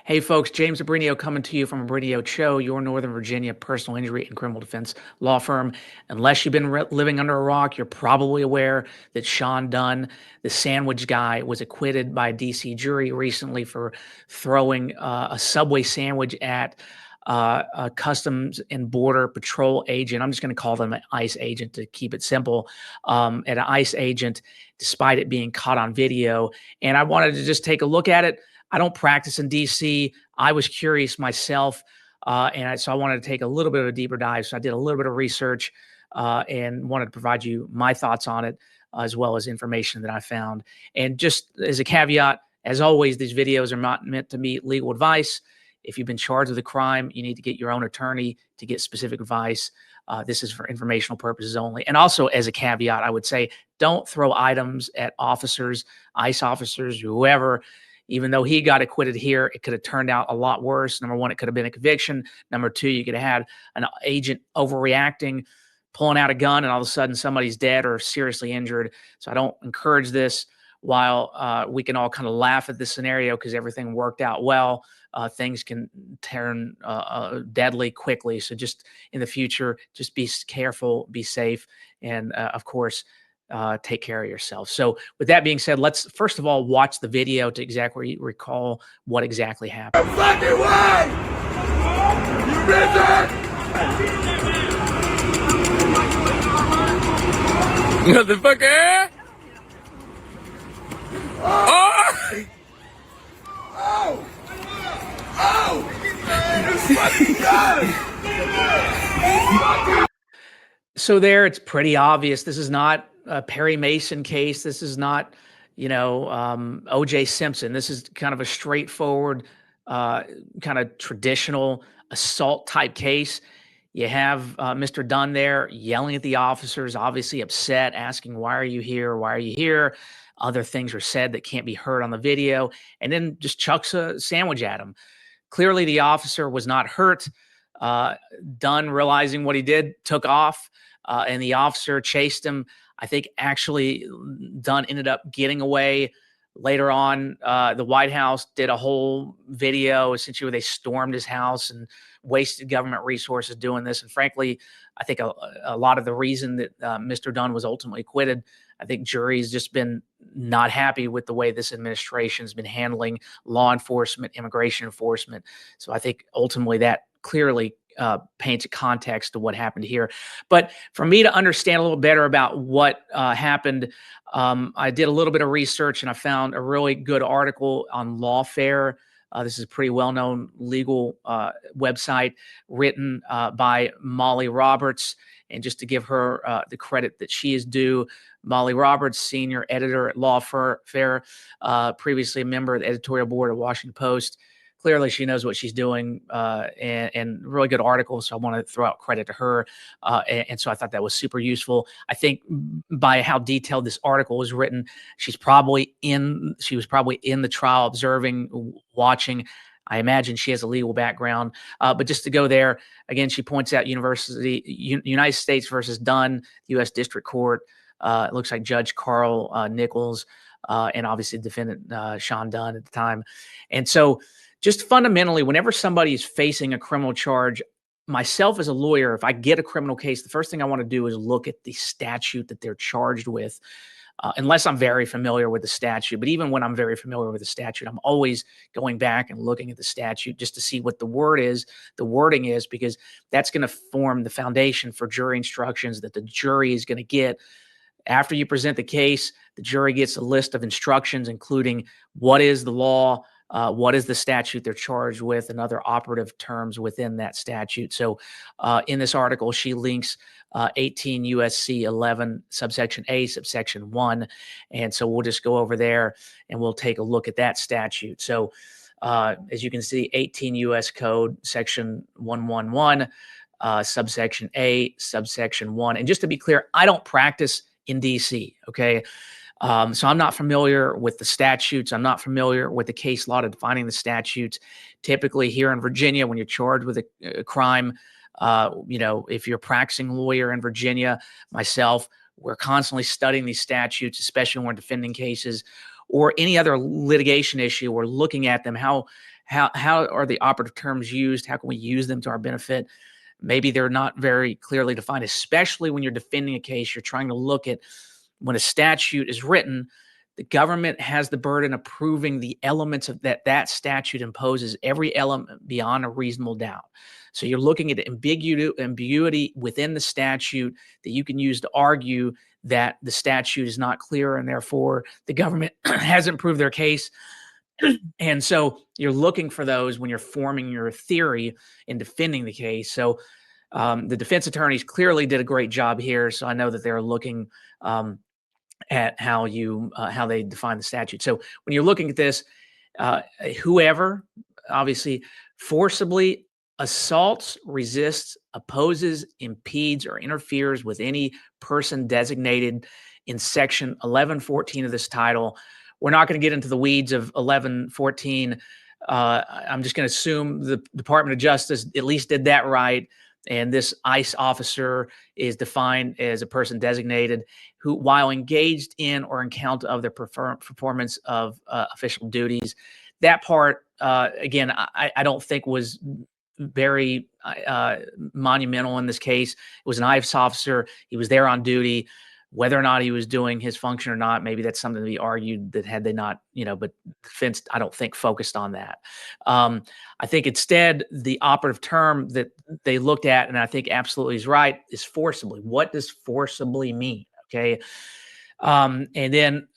Hey folks, James Abrinio coming to you from Abrinio Cho, your Northern Virginia personal injury and criminal defense law firm. Unless you've been living under a rock, you're probably aware that Sean Dunn, the sandwich guy, was acquitted by a DC jury recently for throwing a Subway sandwich at a Customs and Border Patrol agent. I'm just going to call them an ICE agent to keep it simple. At an ICE agent, despite it being caught on video. And I wanted to just take a look at it. I don't practice in DC. I was curious myself, so I wanted to take a little bit of a deeper dive. So I did a little bit of research and wanted to provide you my thoughts on it, as well as information that I found. And just as a caveat, as always, these videos are not meant to be legal advice. If you've been charged with a crime, you need to get your own attorney to get specific advice. This is for informational purposes only. And also, as a caveat, I would say don't throw items at officers, ICE officers, whoever. Even though he got acquitted here, it could have turned out a lot worse. Number one, it could have been a conviction. Number two, you could have had an agent overreacting, pulling out a gun, and all of a sudden somebody's dead or seriously injured. So I don't encourage this. While we can all kind of laugh at this scenario because everything worked out well, things can turn deadly quickly. So just in the future, just be careful, be safe, and of course, take care of yourself. So with that being said, let's first of all watch the video to exactly recall what exactly happened. Fucking way! You bitch! Motherfucker! Oh! Oh! Oh! You fucking gun! So there, it's pretty obvious. This is not a Perry Mason case. This is not, O.J. Simpson. This is kind of a straightforward, kind of traditional assault type case. You have Mr. Dunn there yelling at the officers, obviously upset, asking, "Why are you here? Why are you here?" Other things are said that can't be heard on the video, and then just chucks a sandwich at him. Clearly, the officer was not hurt. Dunn, realizing what he did, took off, and the officer chased him. I think actually Dunn ended up getting away. Later on, the White House did a whole video essentially where they stormed his house and wasted government resources doing this. And frankly, I think a lot of the reason that Mr. Dunn was ultimately acquitted, I think jury's just been not happy with the way this administration has been handling law enforcement, immigration enforcement. So I think ultimately that clearly paints a context to what happened here. But for me to understand a little better about what happened, I did a little bit of research and I found a really good article on Lawfare. This is a pretty well-known legal website written by Molly Roberts. And just to give her the credit that she is due, Molly Roberts, senior editor at Lawfare, previously a member of the editorial board of Washington Post. Clearly, she knows what she's doing, and really good article. So I want to throw out credit to her. And so I thought that was super useful. I think by how detailed this article was written, she was probably in the trial, observing, watching. I imagine she has a legal background. But just to go there, again, she points out United States versus Dunn, U.S. District Court. It looks like Judge Carl Nichols and obviously defendant Sean Dunn at the time. And so just fundamentally, whenever somebody is facing a criminal charge, myself as a lawyer, if I get a criminal case, the first thing I want to do is look at the statute that they're charged with, unless I'm very familiar with the statute. But even when I'm very familiar with the statute, I'm always going back and looking at the statute just to see what the wording is, because that's going to form the foundation for jury instructions that the jury is going to get. After you present the case, the jury gets a list of instructions, including what is the law, what is the statute they're charged with, and other operative terms within that statute. So in this article, she links 18 U.S.C. 11, subsection A, subsection 1. And so we'll just go over there and we'll take a look at that statute. So as you can see, 18 U.S. Code, section 111, subsection A, subsection 1. And just to be clear, I don't practice in D.C., okay? So I'm not familiar with the statutes. I'm not familiar with the case law defining the statutes. Typically here in Virginia, when you're charged with a crime, if you're a practicing lawyer in Virginia, myself, we're constantly studying these statutes, especially when we're defending cases or any other litigation issue. We're looking at them. How how are the operative terms used? How can we use them to our benefit? Maybe they're not very clearly defined, especially when you're defending a case. You're trying to look at when a statute is written, the government has the burden of proving the elements of that statute imposes every element beyond a reasonable doubt. So you're looking at ambiguity within the statute that you can use to argue that the statute is not clear and therefore the government hasn't proved their case. And so you're looking for those when you're forming your theory in defending the case. So the defense attorneys clearly did a great job here. So I know that they're looking at how they define the statute. So when you're looking at this, whoever obviously forcibly assaults, resists, opposes, impedes, or interferes with any person designated in section 1114 of this title. We're not going to get into the weeds of 1114. I'm just going to assume the Department of Justice at least did that right. And this ICE officer is defined as a person designated who, while engaged in or in count of their performance of official duties. That part, again, I don't think was very monumental in this case. It was an ICE officer. He was there on duty. Whether or not he was doing his function or not, maybe that's something to be argued that had they not, but defense, I don't think, focused on that. I think instead the operative term that they looked at, and I think absolutely is right, is forcibly. What does forcibly mean? Okay. And then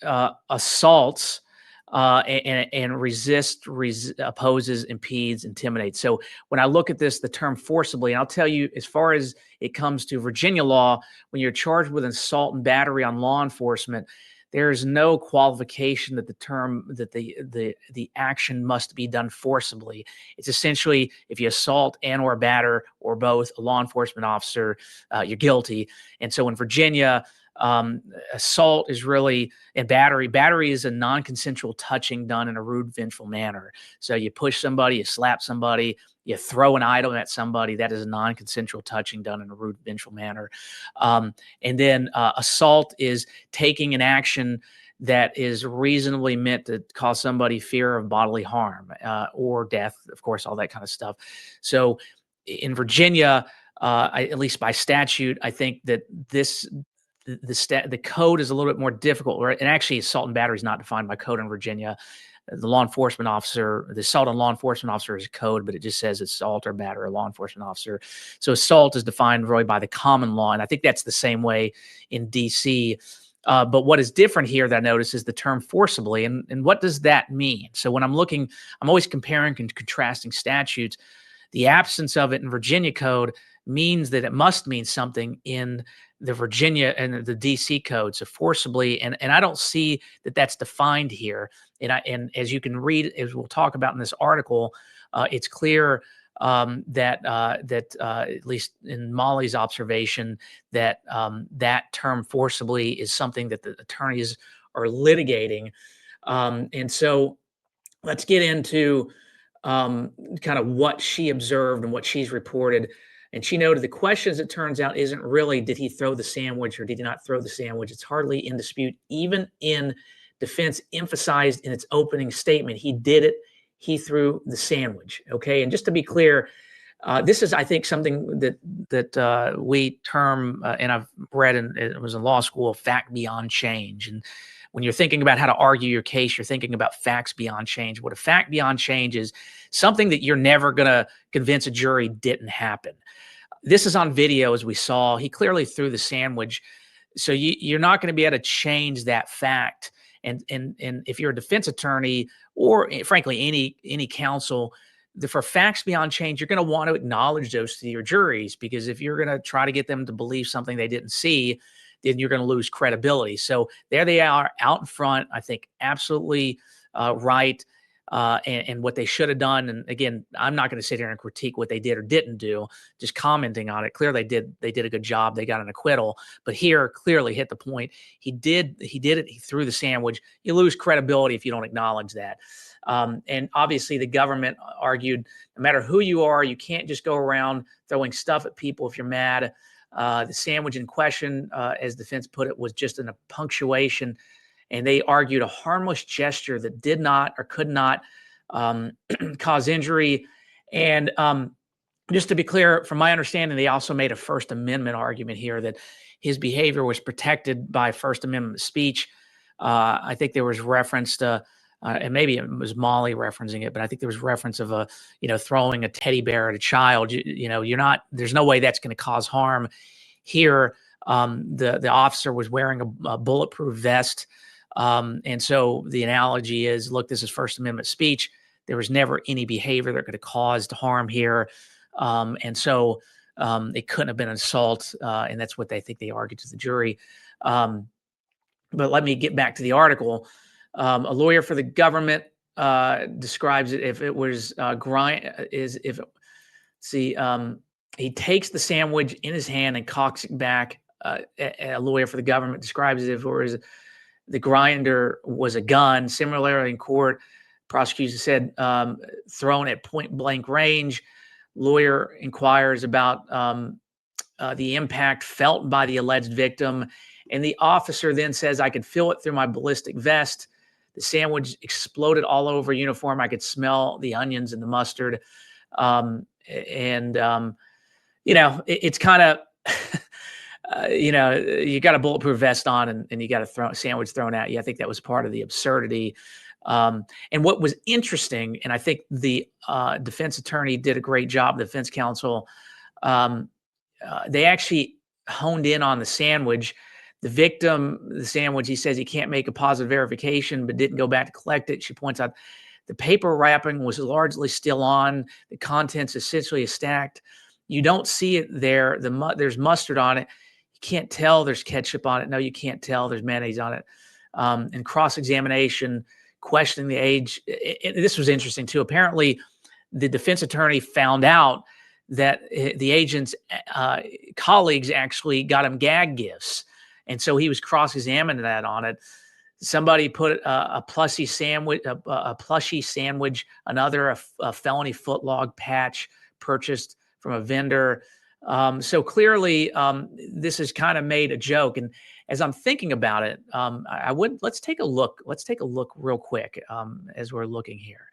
assaults and resist, opposes, impedes, intimidates. So when I look at this, the term forcibly, and I'll tell you, as far as it comes to Virginia law, when you're charged with assault and battery on law enforcement, there is no qualification that the term that the action must be done forcibly. It's essentially if you assault and or batter or both a law enforcement officer, you're guilty. And so in Virginia, assault is really, and battery is a non-consensual touching done in a rude, vengeful manner. So you push somebody, you slap somebody, you throw an item at somebody. That is a non-consensual touching done in a rude, vengeful manner. And then assault is taking an action that is reasonably meant to cause somebody fear of bodily harm or death, of course, all that kind of stuff. So in Virginia, at least by statute, I think that the code is a little bit more difficult, right? And actually, assault and battery is not defined by code in Virginia. The law enforcement officer, the assault on law enforcement officer is a code, but it just says assault or batter a law enforcement officer. So assault is defined really by the common law, and I think that's the same way in DC. But what is different here that I notice is the term forcibly, and what does that mean? So when I'm looking, I'm always comparing and contrasting statutes. The absence of it in Virginia code means that it must mean something in the Virginia and the DC code. So forcibly, and I don't see that that's defined here. And as you can read, as we'll talk about in this article, it's clear that at least in Molly's observation, that that term forcibly is something that the attorneys are litigating. And so let's get into kind of what she observed and what she's reported. And she noted the question, as it turns out, isn't really did he throw the sandwich or did he not throw the sandwich? It's hardly in dispute. Even in defense emphasized in its opening statement, he did it. He threw the sandwich. Okay. And just to be clear, this is, I think, something that we term, and I've read, and it was in law school, fact beyond change. And when you're thinking about how to argue your case, you're thinking about facts beyond change. What a fact beyond change is something that you're never going to convince a jury didn't happen. This is on video, as we saw. He clearly threw the sandwich. So you're not going to be able to change that fact. And if you're a defense attorney or frankly any counsel, for facts beyond change, you're going to want to acknowledge those to your juries, because if you're going to try to get them to believe something they didn't see, then you're going to lose credibility. So there they are out in front. I think absolutely right. And what they should have done. And again, I'm not going to sit here and critique what they did or didn't do, just commenting on it. Clearly they did a good job. They got an acquittal, but here clearly hit the point. He did it. He threw the sandwich. You lose credibility if you don't acknowledge that. And obviously the government argued, no matter who you are, you can't just go around throwing stuff at people if you're mad. The sandwich in question, as defense put it, was just a punctuation. And they argued a harmless gesture that did not or could not cause injury. And just to be clear, from my understanding, they also made a First Amendment argument here that his behavior was protected by First Amendment speech. I think there was reference to, and maybe it was Molly referencing it, but I think there was reference of throwing a teddy bear at a child. There's no way that's going to cause harm. Here, the officer was wearing a bulletproof vest. And so the analogy is, look, this is First Amendment speech. There was never any behavior that could have caused harm here. And so it couldn't have been an assault. And that's what they think they argued to the jury. But let me get back to the article. A lawyer for the government describes it, if it was he takes the sandwich in his hand and cocks it back. A lawyer for the government describes it as the grinder was a gun. Similarly, in court, prosecution said thrown at point blank range. Lawyer inquires about the impact felt by the alleged victim. And the officer then says, I could feel it through my ballistic vest. The sandwich exploded all over uniform. I could smell the onions and the mustard. It's kind of, you got a bulletproof vest on and you got a sandwich thrown at you. I think that was part of the absurdity. And what was interesting, and I think the defense attorney did a great job, the defense counsel, they actually honed in on the sandwich. The victim, the sandwich, he says he can't make a positive verification, but didn't go back to collect it. She points out the paper wrapping was largely still on. The contents essentially stacked. You don't see it there. There's mustard on it. You can't tell there's ketchup on it. No, you can't tell there's mayonnaise on it. And cross-examination, questioning the age. This was interesting too. Apparently, the defense attorney found out that the agent's colleagues actually got him gag gifts. And so he was cross-examining that on it. Somebody put a plushy sandwich, another a felony footlog patch purchased from a vendor. So clearly, this has kind of made a joke. And as I'm thinking about it, let's take a look. Let's take a look real quick as we're looking here.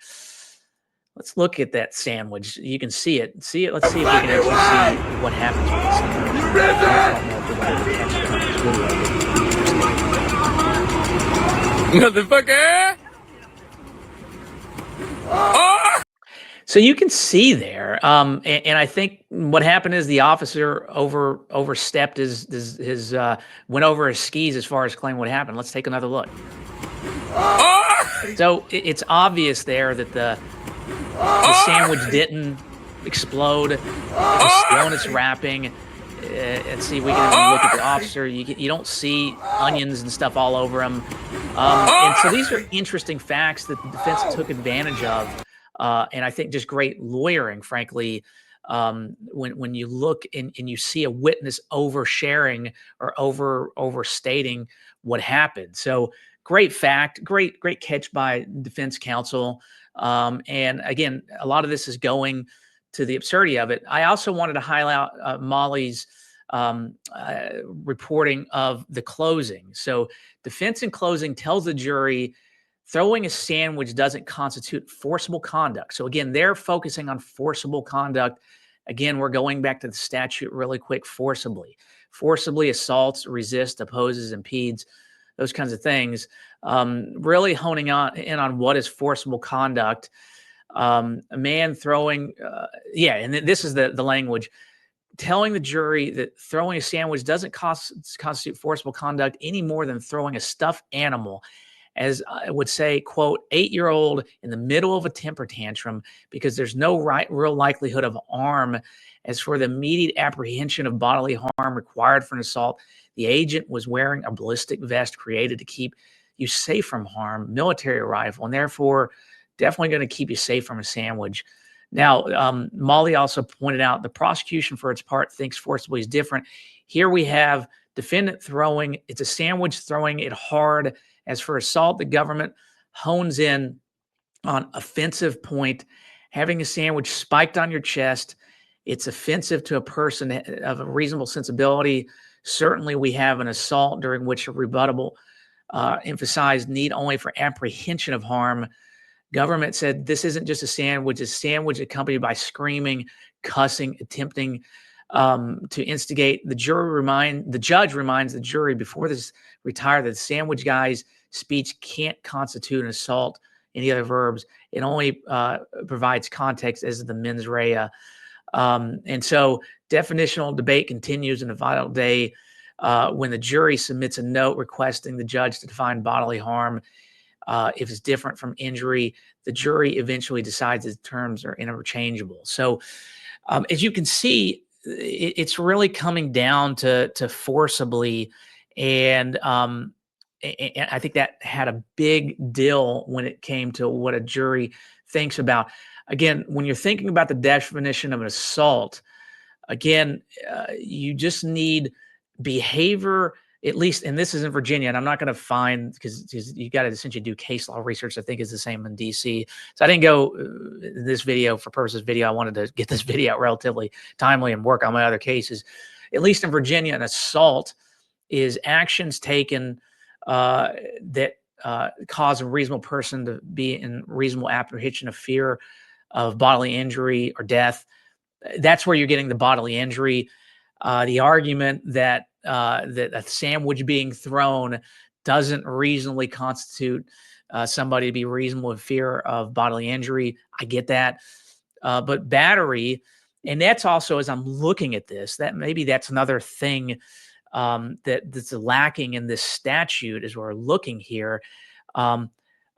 Let's look at that sandwich. You can see it. Let's see if we can actually see what happens with the sandwich. Motherfucker! Oh! So you can see there, and I think what happened is the officer overstepped his went over his skis as far as claiming what happened. Let's take another look. So it's obvious there that the sandwich didn't explode. It was still in its wrapping. And see, we can even look at the officer. You don't see onions and stuff all over him. And so these are interesting facts that the defense took advantage of. And I think just great lawyering, frankly, when you look and you see a witness oversharing or overstating what happened. So great fact, great catch by defense counsel. And again, a lot of this is going to the absurdity of it. I also wanted to highlight Molly's reporting of the closing. So defense in closing tells the jury throwing a sandwich doesn't constitute forcible conduct. So again, they're focusing on forcible conduct. Again, we're going back to the statute really quick. Forcibly assaults, resists, opposes, impedes, those kinds of things. Really honing in on what is forcible conduct. A man throwing, and this is the language, telling the jury that throwing a sandwich doesn't constitute forcible conduct any more than throwing a stuffed animal, as I would say, quote, 8-year-old in the middle of a temper tantrum, because there's no real likelihood of harm. As for the immediate apprehension of bodily harm required for an assault, the agent was wearing a ballistic vest created to keep you safe from harm, military rifle, and therefore definitely going to keep you safe from a sandwich. Now, Molly also pointed out the prosecution, for its part, thinks forcibly is different. Here we have defendant throwing, it's a sandwich, throwing it hard. As for assault, the government hones in on offensive point. Having a sandwich spiked on your chest, it's offensive to a person of a reasonable sensibility. Certainly, we have an assault during which a rebuttable emphasized need only for apprehension of harm Government said this isn't just a sandwich, it's a sandwich accompanied by screaming, cussing, attempting to instigate. The judge reminds the jury before this retire that the sandwich guy's speech can't constitute an assault. Any other verbs, it only provides context as the mens rea. And so definitional debate continues in the final day when the jury submits a note requesting the judge to define bodily harm. If it's different from injury, the jury eventually decides the terms are interchangeable. So as you can see, it's really coming down to forcibly, and I think that had a big deal when it came to what a jury thinks about. Again, when you're thinking about the definition of an assault, again, you just need behavior, at least, and this is in Virginia, and I'm not going to find, because you got to essentially do case law research. I think is the same in DC. So I didn't go this video for purposes of video. I wanted to get this video out relatively timely and work on my other cases. At least in Virginia, an assault is actions taken that cause a reasonable person to be in reasonable apprehension of fear of bodily injury or death. That's where you're getting the bodily injury. The argument that that a sandwich being thrown doesn't reasonably constitute somebody to be reasonable in fear of bodily injury. I get that. But battery, and that's also, as I'm looking at this, that maybe that's another thing that's lacking in this statute as we're looking here.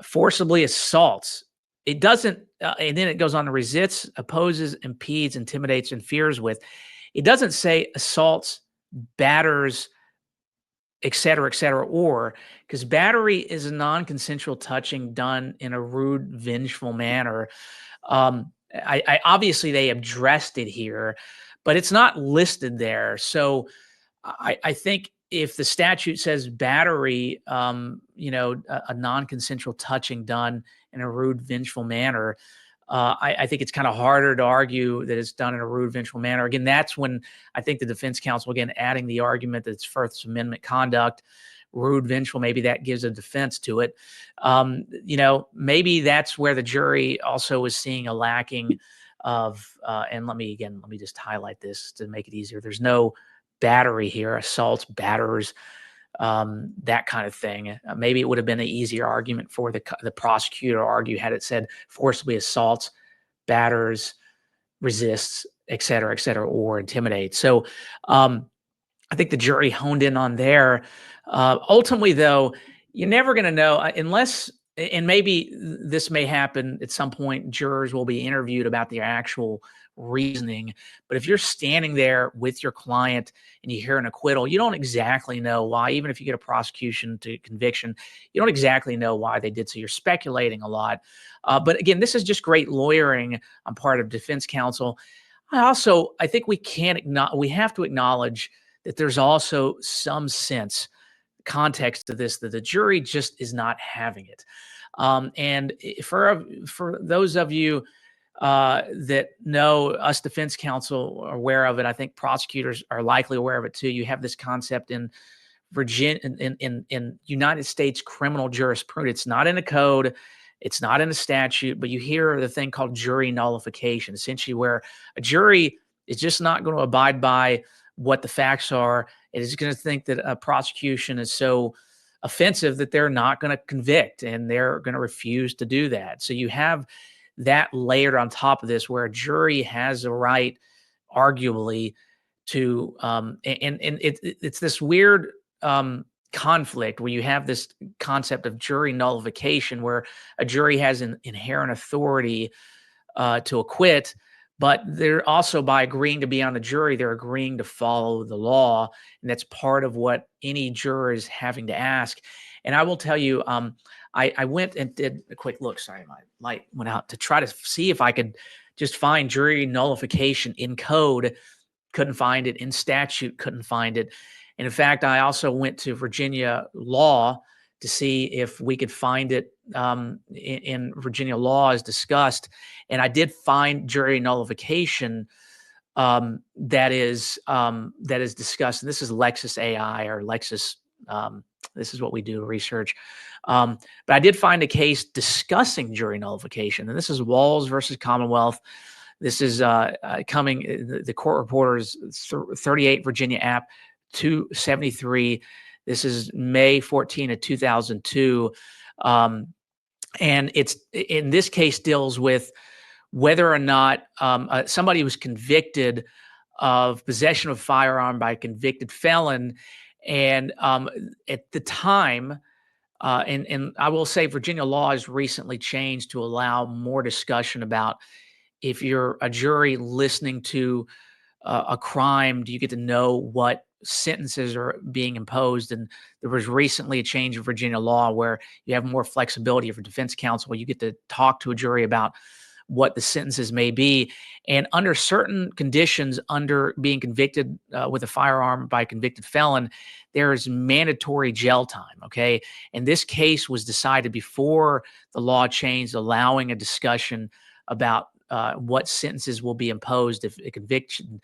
Forcibly assaults. It doesn't, and then it goes on to resists, opposes, impedes, intimidates, and fears with. It doesn't say assaults, batters, et cetera, or, because battery is a non-consensual touching done in a rude, vengeful manner. I obviously they addressed it here, but it's not listed there. So I think if the statute says battery, a non-consensual touching done in a rude, vengeful manner, I think it's kind of harder to argue that it's done in a rude, vengeful manner. Again, that's when I think the defense counsel, again, adding the argument that it's First Amendment conduct, rude, vengeful, maybe that gives a defense to it. Maybe that's where the jury also is seeing a lacking of, and let me just highlight this to make it easier. There's no battery here, assaults, batters, that kind of thing. Maybe it would have been an easier argument for the prosecutor to argue had it said forcibly assaults, batters, resists, et cetera, or intimidates. So I think the jury honed in on there. Ultimately, though, you're never going to know unless, and maybe this may happen at some point, jurors will be interviewed about the actual reasoning. But if you're standing there with your client and you hear an acquittal, you don't exactly know why. Even if you get a prosecution to conviction, you don't exactly know why they did so. You're speculating a lot. But again, this is just great lawyering on part of defense counsel. I think we have to acknowledge that there's also some sense, context to this, that the jury just is not having it. And for those of you that know us, defense counsel, are aware of it. I think prosecutors are likely aware of it too. You have this concept in Virginia, in United States criminal jurisprudence. It's not in a code, it's not in a statute, but you hear the thing called jury nullification, essentially where a jury is just not going to abide by what the facts are. It is going to think that a prosecution is so offensive that they're not going to convict, and they're going to refuse to do that. So you have that layered on top of this, where a jury has a right, arguably, to and it's this weird conflict where you have this concept of jury nullification, where a jury has an inherent authority to acquit, but they're also, by agreeing to be on the jury, they're agreeing to follow the law, and that's part of what any juror is having to ask. And I will tell you, I went and did a quick look. Sorry, my light went out, to try to see if I could just find jury nullification in code. Couldn't find it. In statute, couldn't find it. And in fact, I also went to Virginia law to see if we could find it in Virginia law as discussed. And I did find jury nullification that is discussed. And this is Lexis AI, or Lexis This is what we do research. But I did find a case discussing jury nullification, and this is Walls versus Commonwealth. This is coming, the court reporters 38 Virginia App 273. This is May 14 of 2002. And it's, in this case, deals with whether or not somebody was convicted of possession of a firearm by a convicted felon. And at the time, and I will say Virginia law has recently changed to allow more discussion about, if you're a jury listening to a crime, do you get to know what sentences are being imposed? And there was recently a change in Virginia law where you have more flexibility for defense counsel. You get to talk to a jury about what the sentences may be. And under certain conditions, under being convicted with a firearm by a convicted felon, there is mandatory jail time. Okay. And this case was decided before the law changed, allowing a discussion about what sentences will be imposed if a conviction.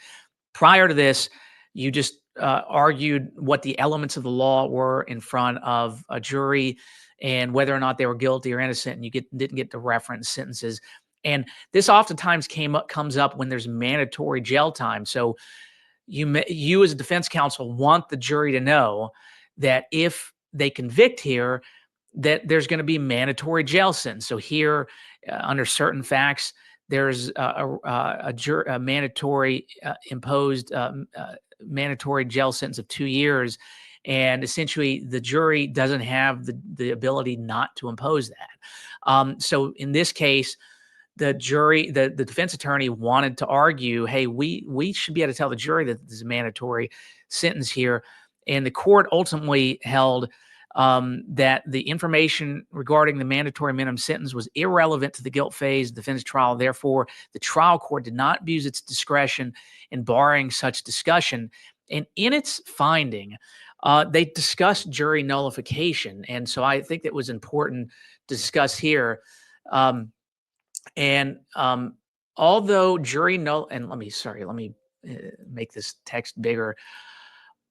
Prior to this, you just argued what the elements of the law were in front of a jury and whether or not they were guilty or innocent, and you didn't get to reference sentences. And this oftentimes comes up when there's mandatory jail time. So you as a defense counsel want the jury to know that if they convict here, that there's going to be mandatory jail sentence. So here, under certain facts, there's a mandatory imposed mandatory jail sentence of 2 years, and essentially the jury doesn't have the ability not to impose that. So in this case, the jury, the defense attorney wanted to argue, hey, we should be able to tell the jury that there's a mandatory sentence here. And the court ultimately held that the information regarding the mandatory minimum sentence was irrelevant to the guilt phase of the defense trial. Therefore, the trial court did not abuse its discretion in barring such discussion. And in its finding, they discussed jury nullification. And so I think that was important to discuss here. Although jury and let me make this text bigger.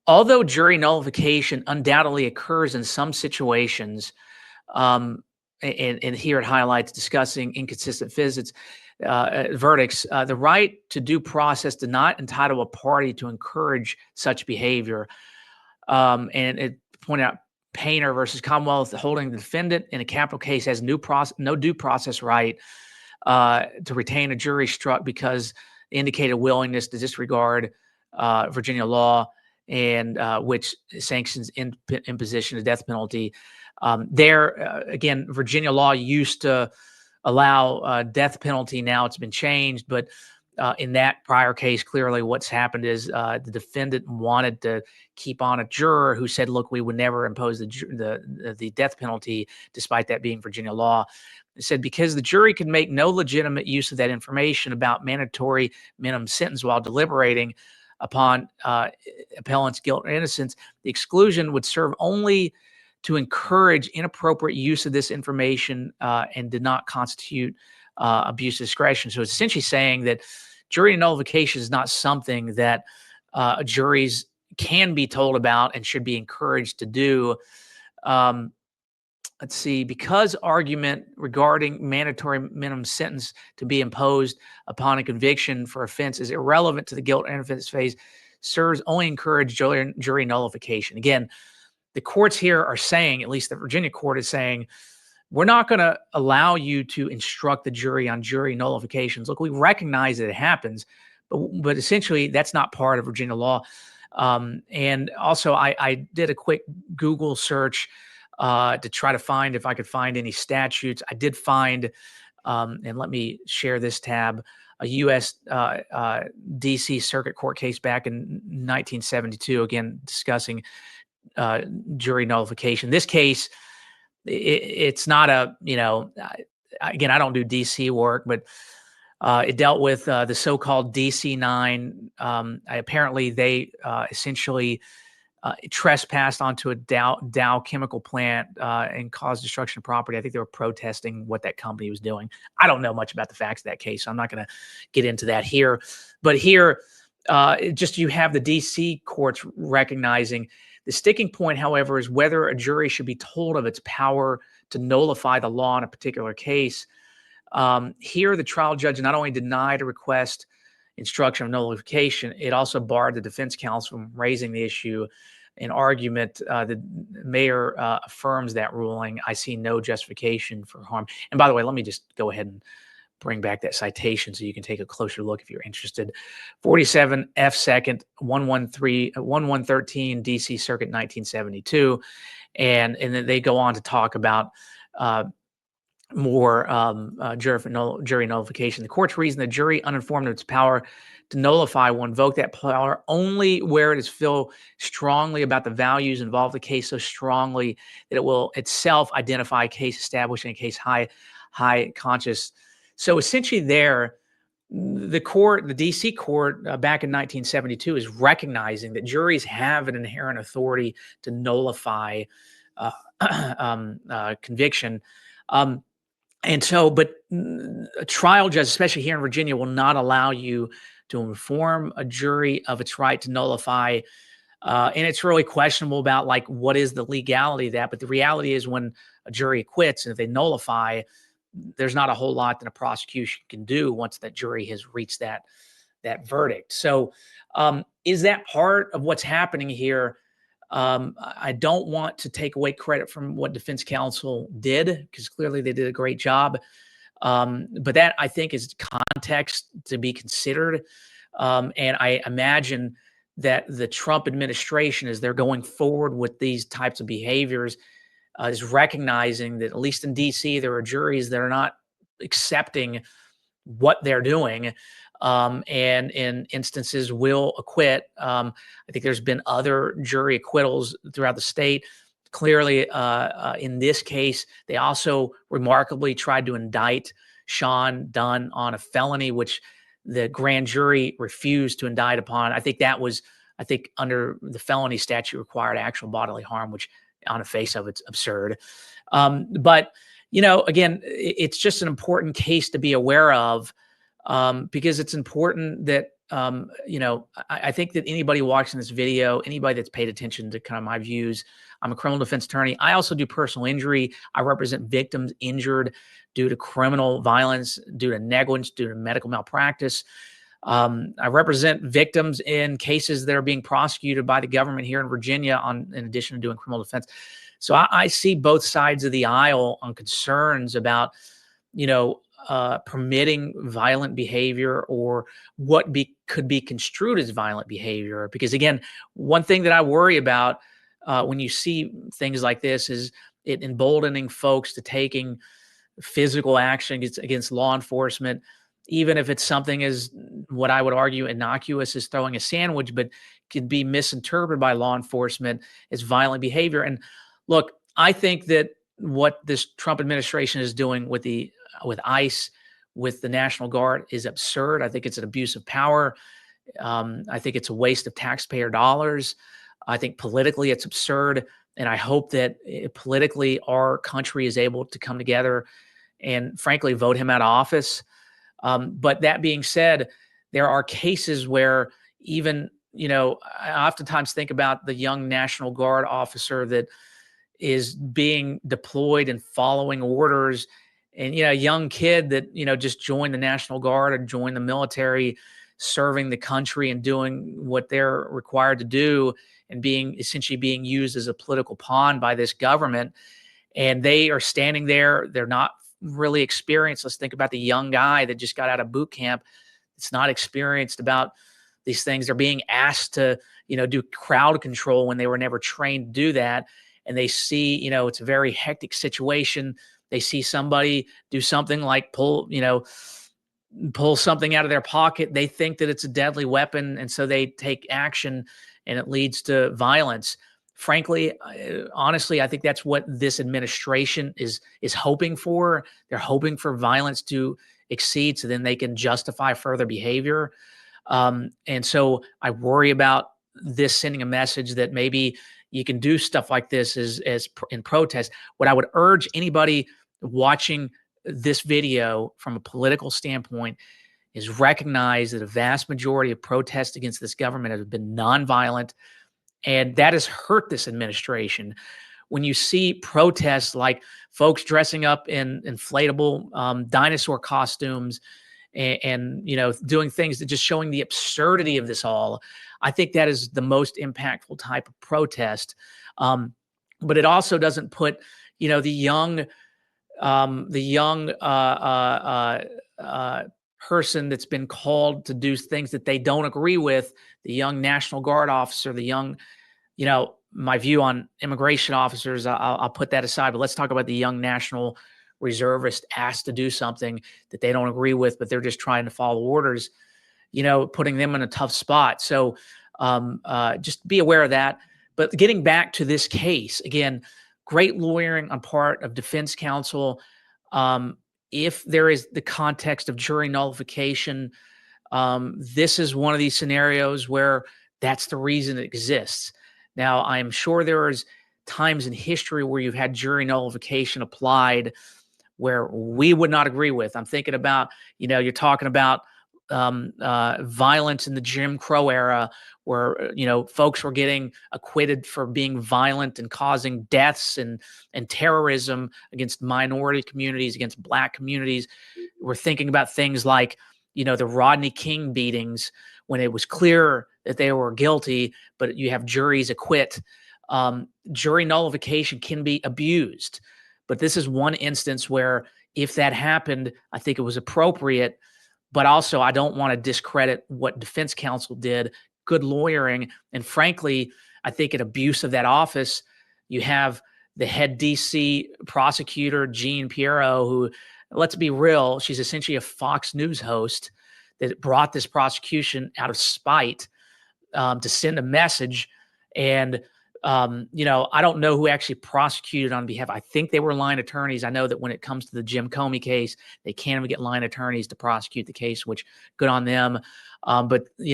Although jury nullification undoubtedly occurs in some situations, and here it highlights discussing inconsistent verdicts, the right to due process did not entitle a party to encourage such behavior. And it pointed out Painter versus Commonwealth, holding the defendant in a capital case has no due process right to retain a jury struck because they indicated willingness to disregard Virginia law, and which sanctions imposition of death penalty. Again, Virginia law used to allow death penalty. Now it's been changed, but in that prior case, clearly what's happened is the defendant wanted to keep on a juror who said, look, we would never impose the death penalty, despite that being Virginia law. It said, because the jury could make no legitimate use of that information about mandatory minimum sentence while deliberating upon appellant's guilt or innocence, the exclusion would serve only to encourage inappropriate use of this information and did not constitute abuse of discretion. So it's essentially saying that jury nullification is not something that juries can be told about and should be encouraged to do. Let's see, because argument regarding mandatory minimum sentence to be imposed upon a conviction for offense is irrelevant to the guilt and innocence phase, serves only encourage jury nullification. Again, the courts here are saying, at least the Virginia court is saying, we're not going to allow you to instruct the jury on jury nullifications. Look, we recognize that it happens, but essentially that's not part of Virginia law. And also, I did a quick Google search to try to find if I could find any statutes. I did find, and let me share this tab, a U.S. D.C. Circuit Court case back in 1972, again, discussing jury nullification. This case, it's not a, again, I don't do D.C. work, but it dealt with the so-called DC-9. Apparently, they essentially trespassed onto a Dow chemical plant and caused destruction of property. I think they were protesting what that company was doing. I don't know much about the facts of that case, so I'm not going to get into that here. But here, just you have the DC courts recognizing The sticking point, however, is whether a jury should be told of its power to nullify the law in a particular case. Here, the trial judge not only denied a request instruction of nullification, it also barred the defense counsel from raising the issue in argument. The mayor affirms that ruling. I see no justification for harm. And by the way, let me just go ahead and bring back that citation so you can take a closer look if you're interested. 47 F. 2nd 1113 DC Circuit 1972. And then they go on to talk about more jury nullification. The court's reason the jury, uninformed of its power to nullify, will invoke that power only where it is feel strongly about the values involved in the case, so strongly that it will itself identify a case, establishing a case high conscious. So essentially there, the court, the DC court back in 1972 is recognizing that juries have an inherent authority to nullify conviction. And so, but a trial judge, especially here in Virginia, will not allow you to inform a jury of its right to nullify. And it's really questionable about like, what is the legality of that? But the reality is when a jury acquits and if they nullify, there's not a whole lot that a prosecution can do once that jury has reached that verdict. So is that part of what's happening here? I don't want to take away credit from what defense counsel did, because clearly they did a great job. But that, I think, is context to be considered. And I imagine that the Trump administration, as they're going forward with these types of behaviors, is recognizing that, at least in D.C., there are juries that are not accepting what they're doing, and in instances will acquit. I think there's been other jury acquittals throughout the state. Clearly, in this case, they also remarkably tried to indict Sean Dunn on a felony, which the grand jury refused to indict upon. I think that was, under the felony statute required actual bodily harm, which on the face of it's absurd. But, again, it's just an important case to be aware of, because it's important that, I think that anybody watching this video, anybody that's paid attention to kind of my views, I'm a criminal defense attorney. I also do personal injury. I represent victims injured due to criminal violence, due to negligence, due to medical malpractice. I represent victims in cases that are being prosecuted by the government here in Virginia, in addition to doing criminal defense. So I see both sides of the aisle on concerns about, permitting violent behavior, or what could be construed as violent behavior. Because again, one thing that I worry about when you see things like this is it emboldening folks to taking physical action against law enforcement, even if it's something as, what I would argue, innocuous as throwing a sandwich, but could be misinterpreted by law enforcement as violent behavior. And look, I think that what this Trump administration is doing with ICE, with the National Guard, is absurd. I think it's an abuse of power. I think it's a waste of taxpayer dollars. I think politically it's absurd. And I hope that politically our country is able to come together and frankly vote him out of office. But that being said, there are cases where even, I oftentimes think about the young National Guard officer that is being deployed and following orders, and, a young kid that, just joined the National Guard or joined the military, serving the country and doing what they're required to do, and essentially being used as a political pawn by this government. And they are standing there. They're not really experienced. Let's think about the young guy that just got out of boot camp. It's not experienced about these things. They're being asked to, do crowd control when they were never trained to do that. And they see, it's a very hectic situation. They see somebody do something like pull something out of their pocket. They think that it's a deadly weapon. And so they take action, and it leads to violence. Frankly, honestly, I think that's what this administration is hoping for. They're hoping for violence to exceed, so then they can justify further behavior. And so I worry about this sending a message that maybe you can do stuff like this as in protest. What I would urge anybody watching this video from a political standpoint is recognize that a vast majority of protests against this government have been nonviolent. And that has hurt this administration. When you see protests like folks dressing up in inflatable dinosaur costumes and doing things that just showing the absurdity of this all, I think that is the most impactful type of protest. But it also doesn't put the young person that's been called to do things that they don't agree with, the young National Guard officer, the young, my view on immigration officers, I'll put that aside, but let's talk about the young National Reservist asked to do something that they don't agree with, but they're just trying to follow orders, putting them in a tough spot. So just be aware of that. But getting back to this case, again, great lawyering on part of defense counsel. If there is the context of jury nullification, this is one of these scenarios where that's the reason it exists. Now, I'm sure there is times in history where you've had jury nullification applied where we would not agree with. I'm thinking about, you're talking about violence in the Jim Crow era where, folks were getting acquitted for being violent and causing deaths and terrorism against minority communities, against Black communities. We're thinking about things like, the Rodney King beatings when it was clear that they were guilty, but you have juries acquit. Jury nullification can be abused. But this is one instance where if that happened, I think it was appropriate. But also, I don't want to discredit what defense counsel did. Good lawyering. And frankly, I think an abuse of that office. You have the head DC prosecutor, Jean Pirro, who, let's be real, she's essentially a Fox News host that brought this prosecution out of spite to send a message. And I don't know who actually prosecuted on behalf. I think they were line attorneys. I know that when it comes to the Jim Comey case, they can't even get line attorneys to prosecute the case, which good on them. But this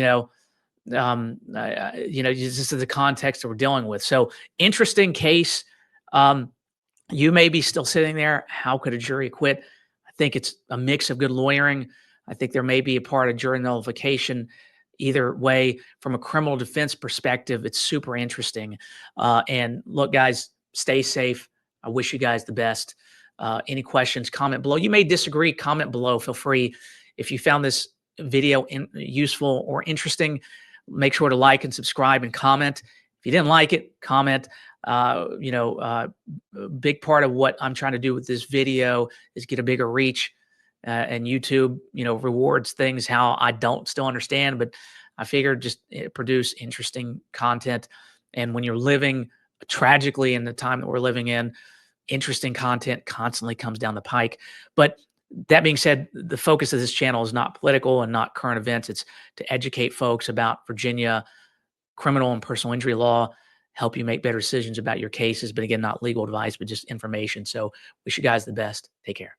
is the context that we're dealing with. So interesting case. You may be still sitting there. How could a jury acquit? I think it's a mix of good lawyering. I think there may be a part of jury nullification. Either way, from a criminal defense perspective, it's super interesting. And look, guys, stay safe. I wish you guys the best. Any questions, comment below. You may disagree, comment below. Feel free. If you found this video useful or interesting, make sure to like and subscribe and comment. If you didn't like it, comment. A big part of what I'm trying to do with this video is get a bigger reach. And YouTube, rewards things how I don't still understand, but I figured just produce interesting content. And when you're living tragically in the time that we're living in, interesting content constantly comes down the pike. But that being said, the focus of this channel is not political and not current events. It's to educate folks about Virginia criminal and personal injury law, help you make better decisions about your cases. But again, not legal advice, but just information. So wish you guys the best. Take care.